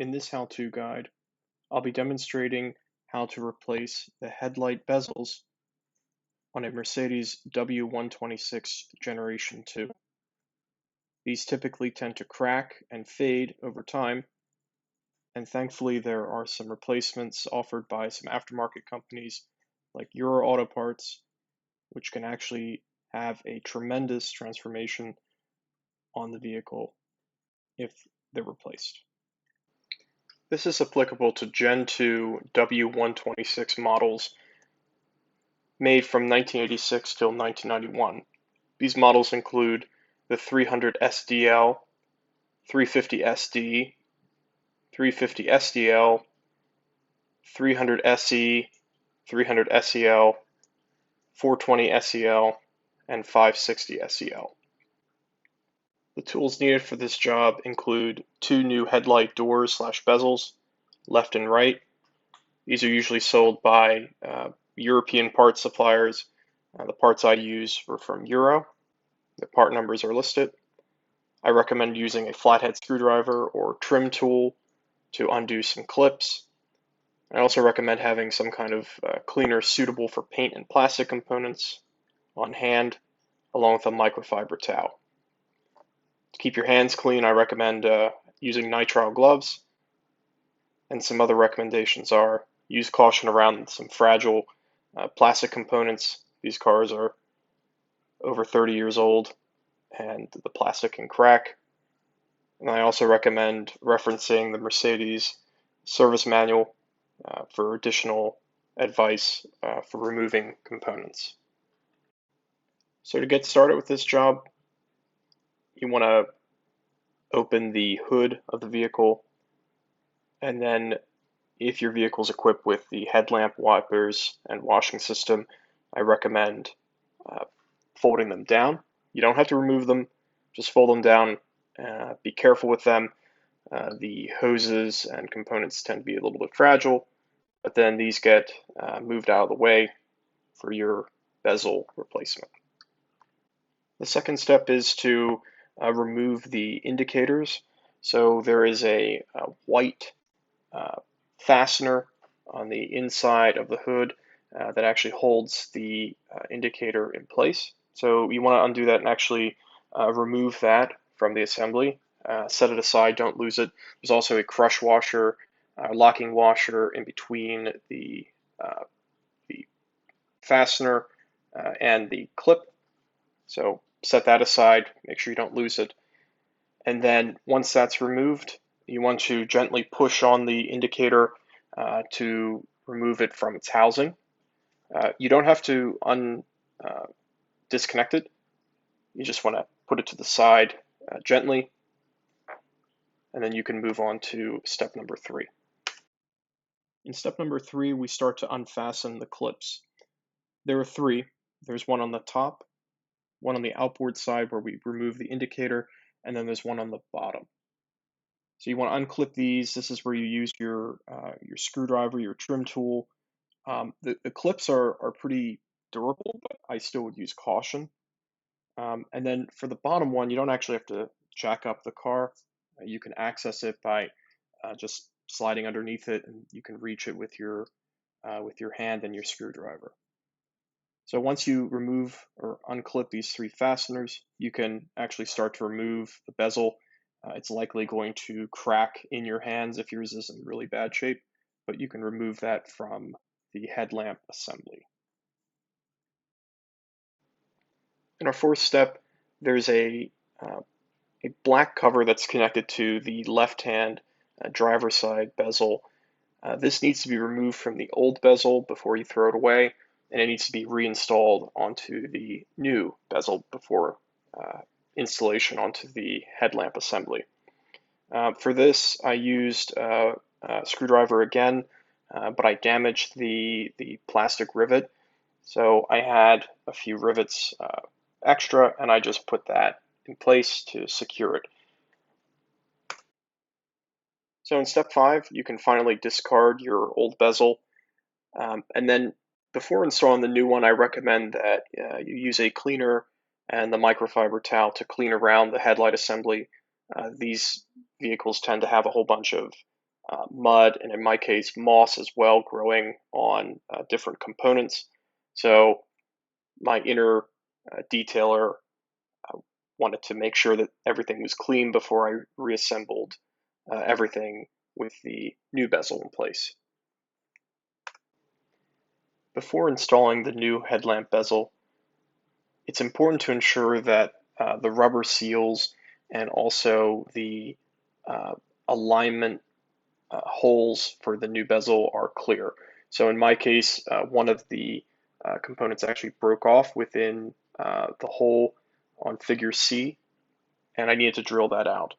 In this how-to guide, I'll be demonstrating how to replace the headlight bezels on a Mercedes W126 Generation 2. These typically tend to crack and fade over time, and thankfully there are some replacements offered by some aftermarket companies like Euro Auto Parts, which can actually have a tremendous transformation on the vehicle if they're replaced. This is applicable to Gen 2 W126 models made from 1986 till 1991. These models include the 300 SDL, 350 SD, 350 SDL, 300 SE, 300 SEL, 420 SEL, and 560 SEL. The tools needed for this job include two new headlight doors/bezels, left and right. These are usually sold by European parts suppliers. The parts I use were from Euro. The part numbers are listed. I recommend using a flathead screwdriver or trim tool to undo some clips. I also recommend having some kind of cleaner suitable for paint and plastic components on hand, along with a microfiber towel. To keep your hands clean, I recommend using nitrile gloves, and some other recommendations are use caution around some fragile plastic components. These cars are over 30 years old and the plastic can crack. And I also recommend referencing the Mercedes service manual for additional advice for removing components. So to get started with this job, you want to open the hood of the vehicle, and then if your vehicle is equipped with the headlamp wipers and washing system, I recommend folding them down. You don't have to remove them, just fold them down. Be careful with them. The hoses and components tend to be a little bit fragile, but then these get moved out of the way for your bezel replacement. The second step is to remove the indicators. So there is a white fastener on the inside of the hood that actually holds the indicator in place. So you want to undo that and actually remove that from the assembly. Set it aside, don't lose it. There's also a crush washer, locking washer in between the fastener and the clip. So set that aside, make sure you don't lose it. And then once that's removed, you want to gently push on the indicator to remove it from its housing. You don't have to disconnect it. You just want to put it to the side gently, and then you can move on to step number 3. In step number 3, we start to unfasten the clips. There are 3. There's one on the top, one on the outboard side where we remove the indicator, and then there's one on the bottom. So you want to unclip these. This is where you use your screwdriver, your trim tool. The clips are pretty durable, but I still would use caution. And then for the bottom one, you don't actually have to jack up the car. You can access it by just sliding underneath it, and you can reach it with your hand and your screwdriver. So once you remove or unclip these 3 fasteners, you can actually start to remove the bezel. It's likely going to crack in your hands if yours is in really bad shape, but you can remove that from the headlamp assembly. In our 4th step, there's a black cover that's connected to the left-hand driver's side bezel. This needs to be removed from the old bezel before you throw it away, and it needs to be reinstalled onto the new bezel before installation onto the headlamp assembly. For this, I used a screwdriver again, but I damaged the plastic rivet. So I had a few rivets extra, and I just put that in place to secure it. So in step 5, you can finally discard your old bezel, and then before installing the new one, I recommend that you use a cleaner and the microfiber towel to clean around the headlight assembly. These vehicles tend to have a whole bunch of mud, and in my case, moss as well, growing on different components. So my inner detailer wanted to make sure that everything was clean before I reassembled everything with the new bezel in place. Before installing the new headlamp bezel, it's important to ensure that the rubber seals and also the uh, alignment holes for the new bezel are clear. So in my case, one of the components actually broke off within the hole on figure C, and I needed to drill that out.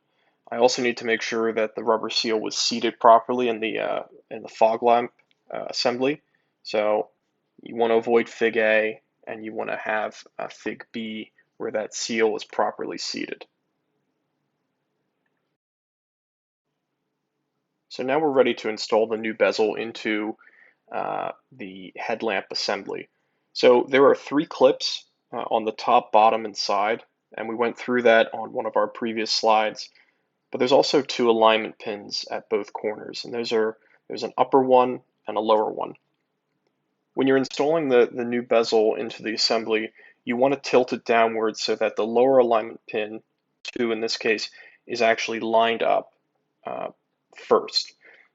I also need to make sure that the rubber seal was seated properly in the fog lamp assembly. So you want to avoid fig A, and you want to have fig B where that seal is properly seated. So now we're ready to install the new bezel into the headlamp assembly. So there are 3 clips on the top, bottom, and side, and we went through that on one of our previous slides. But there's also 2 alignment pins at both corners, and there's an upper one and a lower one. When you're installing the new bezel into the assembly, you want to tilt it downwards so that the lower alignment pin, 2 in this case, is actually lined up first.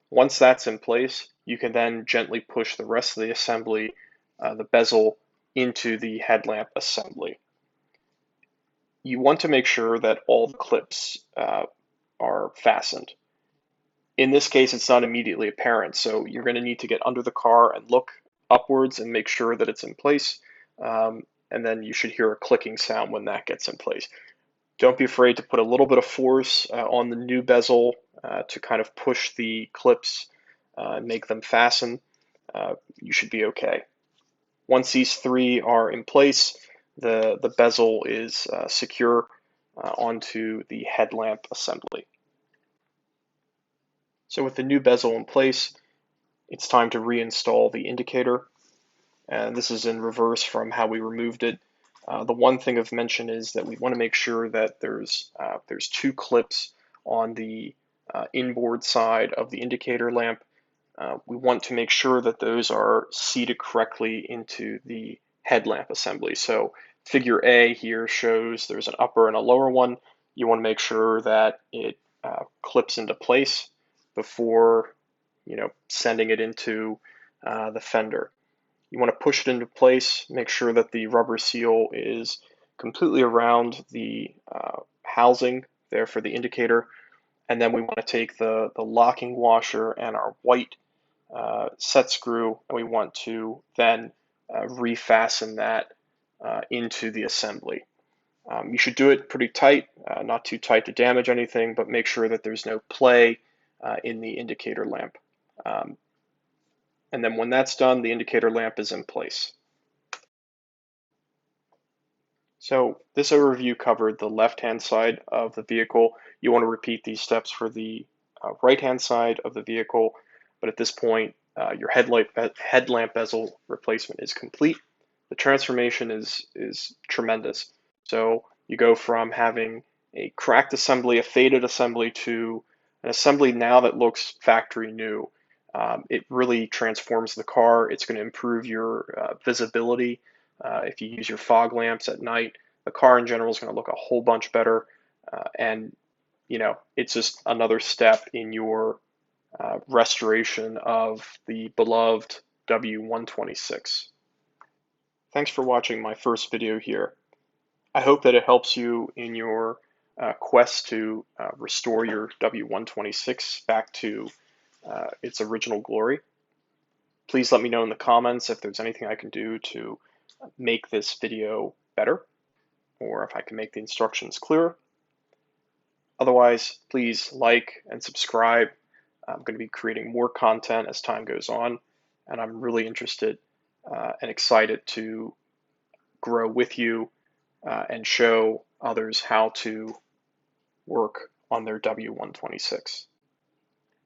Once that's in place, you can then gently push the rest of the assembly, the bezel, into the headlamp assembly. You want to make sure that all the clips are fastened. In this case, it's not immediately apparent, so you're going to need to get under the car and look upwards and make sure that it's in place, and then you should hear a clicking sound when that gets in place. Don't be afraid to put a little bit of force on the new bezel to kind of push the clips and make them fasten. You should be okay. Once these 3 are in place, the bezel is secure onto the headlamp assembly. So with the new bezel in place, it's time to reinstall the indicator. And this is in reverse from how we removed it. The one thing of mention is that we want to make sure that there's 2 clips on the inboard side of the indicator lamp. We want to make sure that those are seated correctly into the headlamp assembly. So figure A here shows there's an upper and a lower one. You want to make sure that it clips into place before sending it into the fender. You want to push it into place, make sure that the rubber seal is completely around the housing there for the indicator, and then we want to take the locking washer and our white set screw, and we want to then refasten that into the assembly. You should do it pretty tight, not too tight to damage anything, but make sure that there's no play in the indicator lamp. And then when that's done, the indicator lamp is in place. So this overview covered the left-hand side of the vehicle. You want to repeat these steps for the right-hand side of the vehicle, but at this point, your headlamp bezel replacement is complete. The transformation is tremendous. So you go from having a cracked assembly, a faded assembly, to an assembly now that looks factory new. It really transforms the car. It's going to improve your visibility. If you use your fog lamps at night, the car in general is going to look a whole bunch better. And it's just another step in your restoration of the beloved W126. Thanks for watching my first video here. I hope that it helps you in your quest to restore your W126 back to its original glory. Please let me know in the comments if there's anything I can do to make this video better, or if I can make the instructions clearer. Otherwise, please like and subscribe. I'm going to be creating more content as time goes on, and I'm really interested and excited to grow with you and show others how to work on their W126.